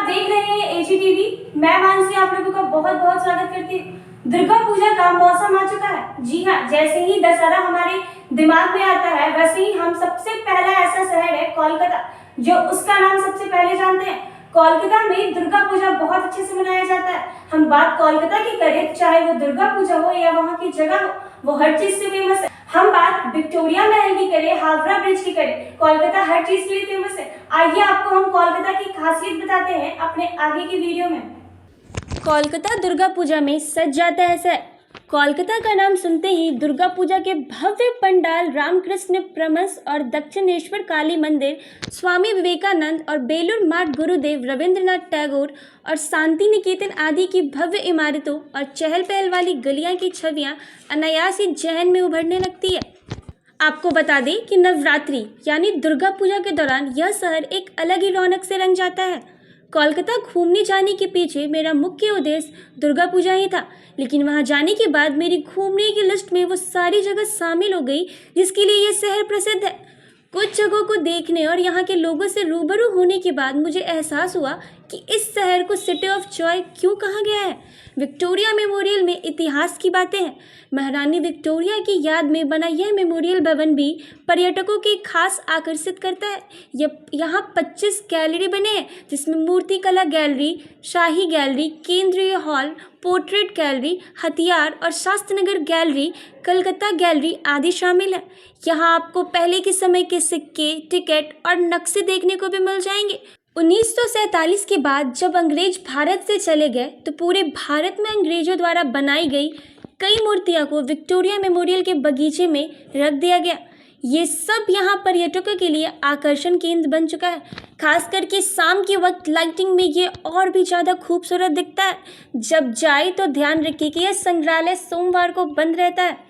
आप देख रहे हैं एजीटीवी। मैं मानसी आप लोगों का बहुत बहुत स्वागत करती हूँ। दुर्गा पूजा का मौसम आ चुका है। जी हाँ, जैसे ही दशहरा हमारे दिमाग में आता है वैसे ही हम सबसे पहला ऐसा शहर है कोलकाता, जो उसका नाम सबसे पहले जानते हैं। कोलकाता में दुर्गा पूजा बहुत अच्छे से मनाया जाता है। हम बात कोलकाता की करें, चाहे वो दुर्गा पूजा हो या वहाँ की जगह हो, वो हर चीज से फेमस है। हम बात विक्टोरिया महल की करें, हावड़ा ब्रिज की करें, कोलकाता हर चीज के लिए फेमस है। आइए आपको हम कोलकाता की खासियत बताते हैं अपने आगे की वीडियो में। कोलकाता दुर्गा पूजा में सज जाता है शहर। कोलकाता का नाम सुनते ही दुर्गा पूजा के भव्य पंडाल, रामकृष्ण परमहंस और दक्षिणेश्वर काली मंदिर, स्वामी विवेकानंद और बेलूर मठ गुरुदेव रविंद्रनाथ टैगोर और शांति निकेतन आदि की भव्य इमारतों और चहल पहल वाली गलियां की छवियां अनायास ही जहन में उभरने लगती है। आपको बता दें कि नवरात्रि यानी दुर्गा पूजा के दौरान यह शहर एक अलग ही रौनक से रंग जाता है। कोलकाता घूमने जाने के पीछे मेरा मुख्य उद्देश्य दुर्गा पूजा ही था, लेकिन वहां जाने के बाद मेरी घूमने की लिस्ट में वो सारी जगह शामिल हो गई जिसके लिए ये शहर प्रसिद्ध है। कुछ जगहों को देखने और यहाँ के लोगों से रूबरू होने के बाद मुझे एहसास हुआ कि इस शहर को सिटी ऑफ जॉय क्यों कहा गया है। विक्टोरिया मेमोरियल में इतिहास की बातें हैं। महारानी विक्टोरिया की याद में बना यह मेमोरियल भवन भी पर्यटकों की खास आकर्षित करता है। यहाँ 25 गैलरी बने हैं, जिसमें मूर्ति कला गैलरी, शाही गैलरी, केंद्रीय हॉल, पोर्ट्रेट गैलरी, हथियार और शास्त्रनगर गैलरी, कलकत्ता गैलरी आदि शामिल है। यहाँ आपको पहले के समय के सिक्के, टिकट और नक्शे देखने को भी मिल जाएंगे। 1947 के बाद जब अंग्रेज भारत से चले गए तो पूरे भारत में अंग्रेजों द्वारा बनाई गई कई मूर्तियां को विक्टोरिया मेमोरियल के बगीचे में रख दिया गया। ये सब यहाँ पर्यटकों के लिए आकर्षण केंद्र बन चुका है। खास करके शाम के वक्त लाइटिंग में ये और भी ज़्यादा खूबसूरत दिखता है। जब जाए तो ध्यान रखिए कि यह संग्रहालय सोमवार को बंद रहता है।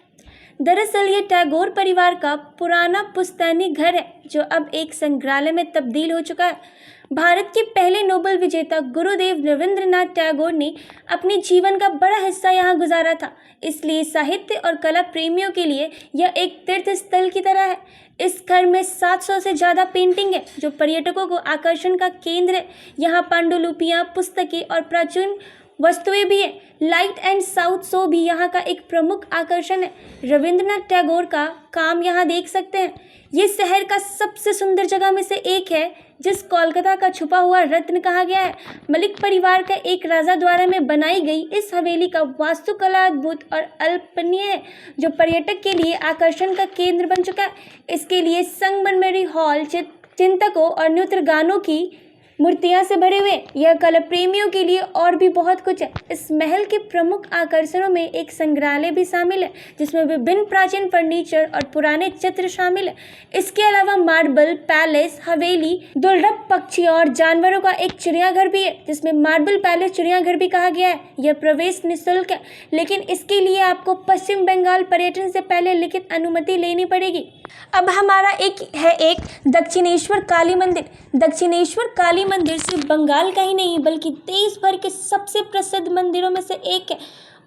दरअसल ये टैगोर परिवार का पुराना पुश्तैनी घर है, जो अब एक संग्रहालय में तब्दील हो चुका है। भारत के पहले नोबेल विजेता गुरुदेव रविंद्रनाथ टैगोर ने अपने जीवन का बड़ा हिस्सा यहाँ गुजारा था, इसलिए साहित्य और कला प्रेमियों के लिए यह एक तीर्थ स्थल की तरह है। इस घर में 700 से ज़्यादा पेंटिंग है, जो पर्यटकों को आकर्षण का केंद्र है। यहाँ पांडुलिपियाँ, पुस्तकें और प्राचीन वस्तुएं भी हैं। लाइट एंड साउथ शो भी यहाँ का एक प्रमुख आकर्षण है। रविंद्रनाथ टैगोर का काम यहाँ देख सकते हैं। ये शहर का सबसे सुंदर जगह में से एक है, जिस कोलकाता का छुपा हुआ रत्न कहा गया है। मलिक परिवार का एक राजा द्वारा में बनाई गई इस हवेली का वास्तुकला अद्भुत और अल्पनीय है, जो पर्यटक के लिए आकर्षण का केंद्र बन चुका है। इसके लिए संगमरमरी हॉल, चिंतकों और नृत्य गानों की मूर्तियां से भरे हुए यह कला प्रेमियों के लिए और भी बहुत कुछ है। इस महल के प्रमुख आकर्षणों में एक संग्रहालय भी शामिल है, जिसमें विभिन्न प्राचीन फर्नीचर और पुराने चित्र शामिल है। इसके अलावा मार्बल पैलेस, हवेली, दुर्लभ पक्षी और जानवरों का एक चिड़ियाघर भी है, जिसमें मार्बल पैलेस चिड़ियाघर भी कहा गया है। यह प्रवेश निःशुल्क है, लेकिन इसके लिए आपको पश्चिम बंगाल पर्यटन से पहले लिखित अनुमति लेनी पड़ेगी। अब हमारा एक दक्षिणेश्वर काली मंदिर। दक्षिणेश्वर काली मंदिर सिर्फ बंगाल का ही नहीं बल्कि देश भर के सबसे प्रसिद्ध मंदिरों में से एक है।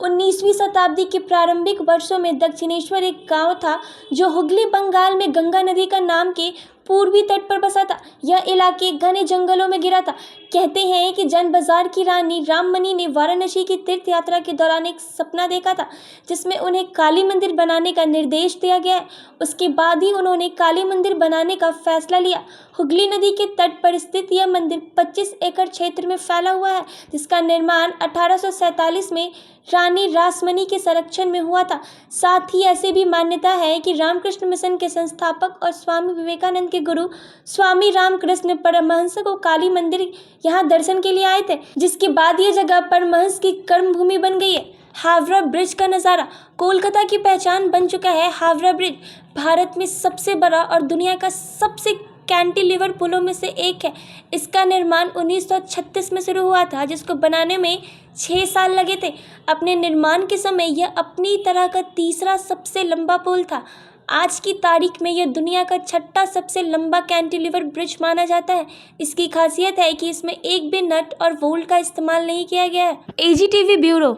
19वीं शताब्दी के प्रारंभिक वर्षों में दक्षिणेश्वर एक गांव था, जो हुगली बंगाल में गंगा नदी का नाम के पूर्वी तट पर बसा था। यह इलाके घने जंगलों में घिरा था। कहते हैं कि जन बाजार की रानी राममणि ने वाराणसी की तीर्थ यात्रा के दौरान एक सपना देखा था, जिसमें उन्हें काली मंदिर बनाने का निर्देश दिया गया है। उसके बाद ही उन्होंने काली मंदिर बनाने का फैसला लिया। हुगली नदी के तट पर स्थित यह मंदिर 25 एकड़ क्षेत्र में फैला हुआ है, जिसका निर्माण 1847 में रानी रासमणी के संरक्षण में हुआ था। साथ ही ऐसी भी मान्यता है कि रामकृष्ण मिशन के संस्थापक और स्वामी विवेकानंद के गुरु स्वामी रामकृष्ण परमहंस को काली मंदिर यहाँ दर्शन के लिए आए थे, जिसके बाद ये जगह परमहंस की कर्मभूमि बन गई है। हावड़ा ब्रिज का नज़ारा। कोलकाता की पहचान बन चुका है हावड़ा ब्रिज। भारत में सबसे बड़ा और दुनिया का सबसे कैंटिलीवर पुलों में से एक है। इसका निर्माण 1936 में शुरू हुआ था, जिसको बनाने में 6 साल लगे थे। अपने निर्माण के समय यह अपनी तरह का तीसरा सबसे लंबा पुल था। आज की तारीख में यह दुनिया का 6ठा सबसे लंबा कैंटिलीवर ब्रिज माना जाता है। इसकी खासियत है कि इसमें एक भी नट और बोल्ट का इस्तेमाल नहीं किया गया है। एजीटीवी ब्यूरो।